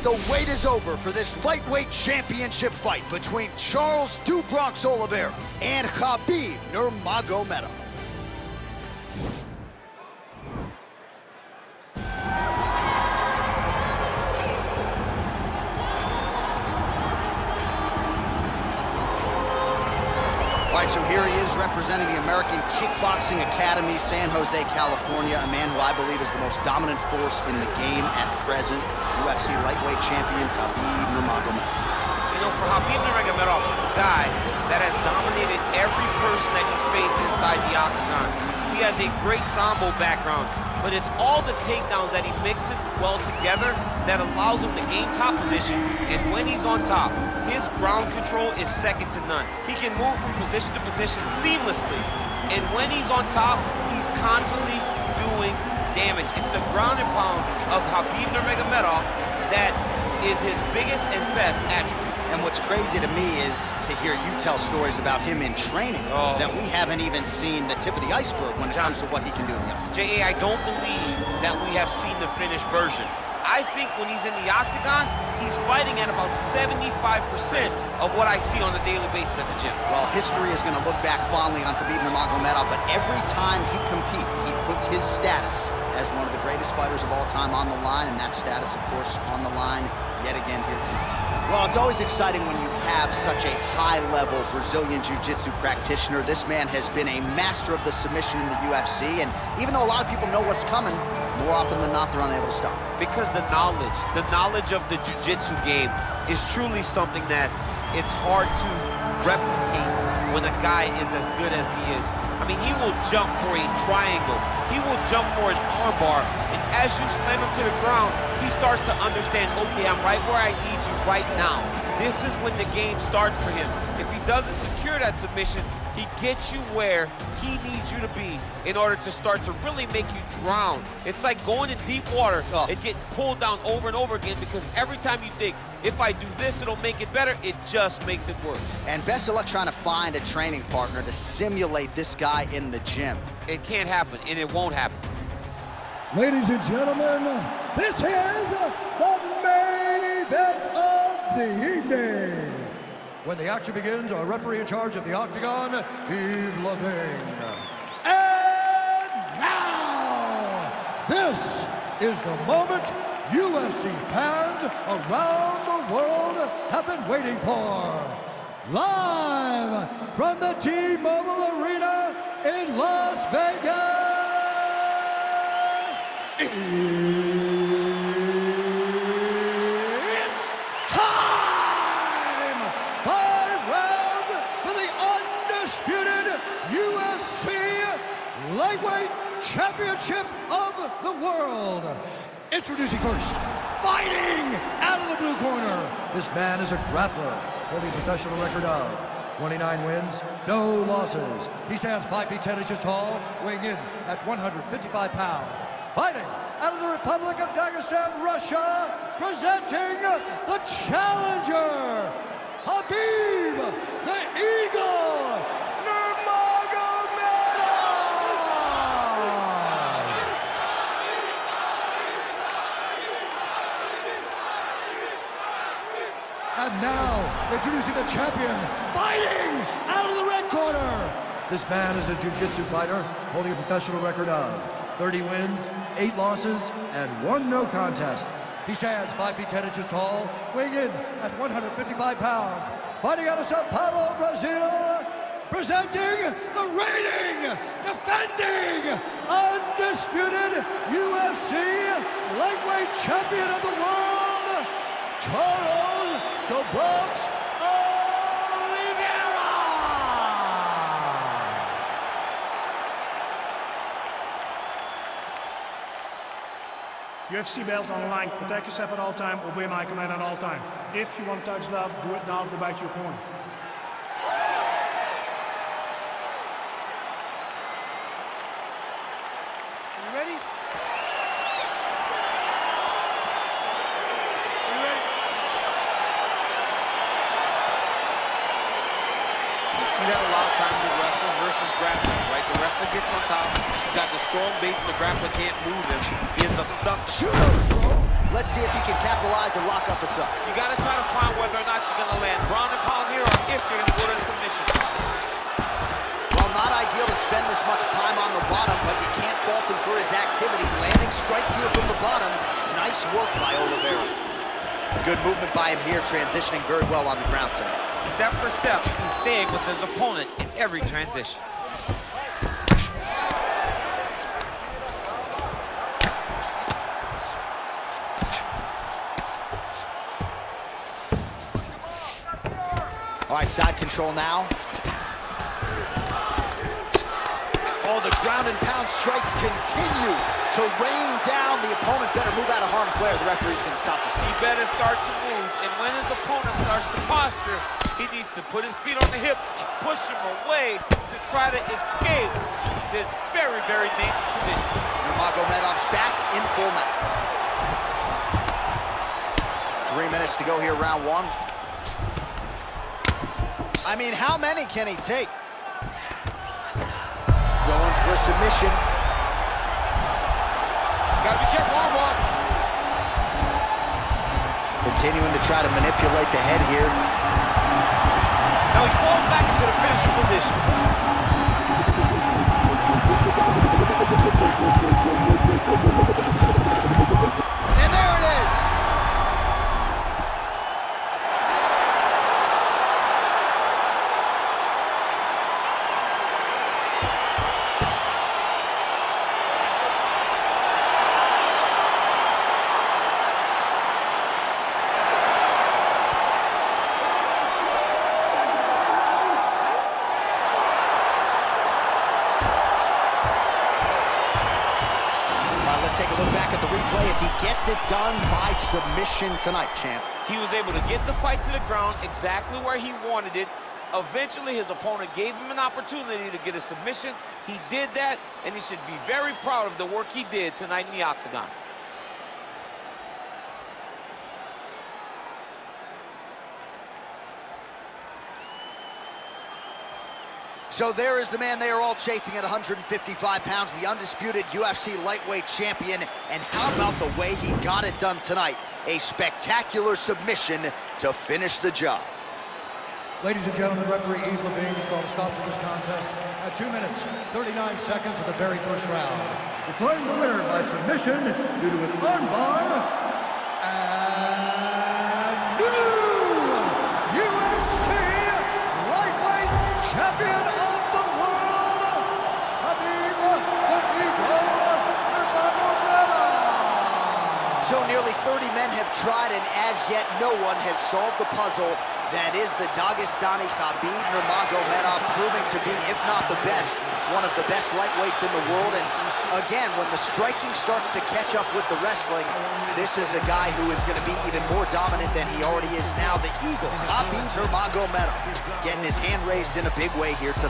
The wait is over for this lightweight championship fight between Charles "Du Bronx" Oliveira and Khabib Nurmagomedov. All right, so here he is representing the American Kickboxing Academy, San Jose, California, a man who I believe is the most dominant force in the game at present, UFC lightweight champion Khabib Nurmagomedov. You know, for Khabib Nurmagomedov, he's a guy that has dominated every person that he's faced inside the octagon. He has a great Sambo background, but it's all the takedowns that he mixes well together that allows him to gain top position, and when he's on top, his ground control is second to none. He can move from position to position seamlessly, and when he's on top, he's constantly doing damage. It's the ground and pound of Khabib Nurmagomedov that is his biggest and best attribute. And what's crazy to me is to hear you tell stories about him in training that we haven't even seen the tip of the iceberg when it comes to what he can do in the octagon. J.A., I don't believe that we have seen the finished version. I think when he's in the octagon, he's fighting at about 75% of what I see on a daily basis at the gym. Well, history is going to look back fondly on Khabib Nurmagomedov, but every time he competes, he puts his status as one of the greatest fighters of all time on the line, and that status, of course, on the line yet again here tonight. Well, it's always exciting when you have such a high-level Brazilian Jiu-Jitsu practitioner. This man has been a master of the submission in the UFC, and even though a lot of people know what's coming, more often than not, they're unable to stop. Because the knowledge of the Jiu-Jitsu game is truly something that it's hard to replicate when a guy is as good as he is. I mean, he will jump for a triangle. He will jump for an armbar. And as you slam him to the ground, he starts to understand, okay, I'm right where I need you right now. This is when the game starts for him. If he doesn't secure that submission, he gets you where he needs you to be in order to start to really make you drown. It's like going in deep water and getting pulled down over and over again, because every time you think, if I do this, it'll make it better, it just makes it worse. And best of luck trying to find a training partner to simulate this guy in the gym. It can't happen, and it won't happen. Ladies and gentlemen, this is the main event of the evening. When the action begins, our referee in charge of the octagon, Yves Lavigne. And now, this is the moment UFC fans around the world have been waiting for. Live from the T-Mobile Arena in Las Vegas, it's time! 5 rounds for the undisputed UFC Lightweight Championship of the World. Introducing first, fighting out of the blue corner. This man is a grappler, holding a professional record of 29 wins, no losses. He stands 5 feet 10 inches tall, weighing in at 155 pounds. Fighting out of the Republic of Dagestan, Russia, presenting the challenger, Khabib the Eagle Nurmagomedov. And now, introducing the champion, fighting out of the red corner. This man is a jiu-jitsu fighter, holding a professional record of 30 wins, 8 losses, and 1 no contest. He stands 5 feet 10 inches tall, weighing in at 155 pounds. Fighting out of Sao Paulo, Brazil, presenting the reigning, defending, undisputed UFC lightweight champion of the world, Charles "Du Bronx" Oliveira. UFC belt on the line. Protect yourself at all time. Obey my command at all time. If you want to touch love, do it now. Go back to your corner. You ready? See that a lot of times with wrestlers versus grapplers, right? The wrestler gets on top, he's got the strong base, and the grappler can't move him. He ends up stuck. Shoot him, bro. Let's see if he can capitalize and lock up a sub. You got to try to find whether or not you're going to land ground and pound here or if you're going to go to submission. Well, not ideal to spend this much time on the bottom, but you can't fault him for his activity. Landing strikes here from the bottom. Nice work by Oliviera. Good movement by him here, transitioning very well on the ground tonight. Step for step, he's staying with his opponent in every transition. All right, side control now. Oh, the ground and pound strikes continue to rain down. The opponent better move out of harm's way or the referee's going to stop this. He better start to move, and when his opponent starts to posture, he needs to put his feet on the hip, push him away to try to escape this very, very dangerous position. Nurmagomedov's back in full mount. 3 minutes to go here, round one. I mean, how many can he take? Going for a submission. Gotta be careful, armbar. Continuing to try to manipulate the head here. Now he falls back into the finishing position. And there it is. Take a look back at the replay as he gets it done by submission tonight, champ. He was able to get the fight to the ground exactly where he wanted it. Eventually, his opponent gave him an opportunity to get a submission. He did that, and he should be very proud of the work he did tonight in the octagon. So there is the man they are all chasing at 155 pounds, the undisputed UFC lightweight champion. And how about the way he got it done tonight? A spectacular submission to finish the job. Ladies and gentlemen, referee Yves Levine is going to stop to this contest at 2 minutes, 39 seconds of the very first round. Declaring the winner by submission due to an armbar, and new UFC lightweight champion of the world, Khabib Nurmagomedov. So nearly 30 men have tried, and as yet no one has solved the puzzle that is the Dagestani Khabib Nurmagomedov, proving to be, if not the best, one of the best lightweights in the world. And again, when the striking starts to catch up with the wrestling, this is a guy who is going to be even more dominant than he already is now. The Eagle, Khabib Nurmagomedov, getting his hand raised in a big way here tonight.